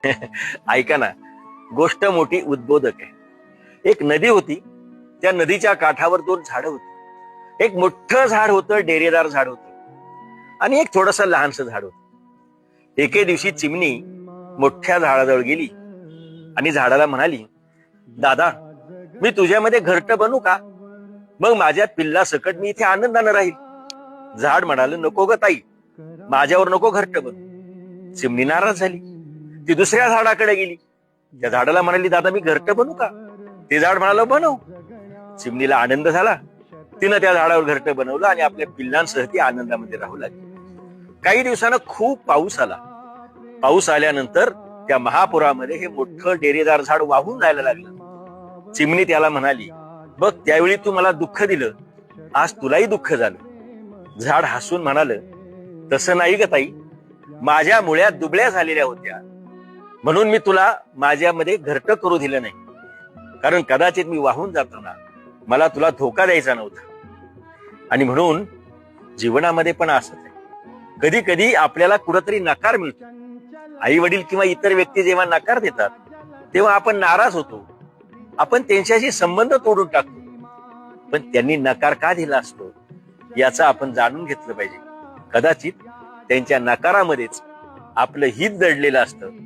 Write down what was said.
ऐका ना, गोष्ट मोठी उद्बोधक आहे. एक नदी होती. त्या नदीच्या काठावर दोन झाडं होती. एक मोठं झाड होतं, डेरेदार झाड होतं, आणि एक थोडस लहानस झाड होतं. एके दिवशी चिमणी मोठ्या झाडाजवळ गेली आणि झाडाला म्हणाली, दादा, मी तुझ्यामध्ये घरटं बनू का? मग माझ्या पिल्ला सकट मी इथे आनंदानं राहील. झाड म्हणाल, नको ग ताई, माझ्यावर नको घरटं बनू. चिमणी नाराज झाली. ती दुसऱ्या झाडाकडे गेली. त्या झाडाला म्हणाली, दादा, मी घरटं बनू का? ते झाड म्हणाल, बनव. चिमणीला आनंद झाला. तिनं त्या झाडावर घरटं बनवलं आणि आपल्या पिल्लांसह ती आनंदामध्ये राहू लागली. काही दिवसानं खूप पाऊस आला. पाऊस आल्यानंतर त्या महापुरामध्ये हे मोठं डेरेदार झाड वाहून जायला लागलं. चिमणी त्याला म्हणाली, बघ, त्यावेळी तू मला दुःख दिलं, आज तुलाही दुःख झालं. झाड हसून म्हणाल, तसं नाही ग ताई, माझ्या मुळ्या दुबळ्या झालेल्या होत्या, म्हणून मी तुला माझ्यामध्ये घरटं करू दिलं नाही. कारण कदाचित मी वाहून जाताना मला तुला धोका द्यायचा नव्हता. आणि म्हणून जीवनामध्ये पण असंच आहे. कधी कधी आपल्याला कुठंतरी नकार मिळतो. आई वडील किंवा इतर व्यक्ती जेव्हा नकार देतात तेव्हा आपण नाराज होतो. आपण त्यांच्याशी संबंध तोडून टाकतो. पण त्यांनी नकार का दिला असतो याचा आपण जाणून घेतलं पाहिजे. कदाचित त्यांच्या नकारामध्येच आपलं हित दडलेलं असतं.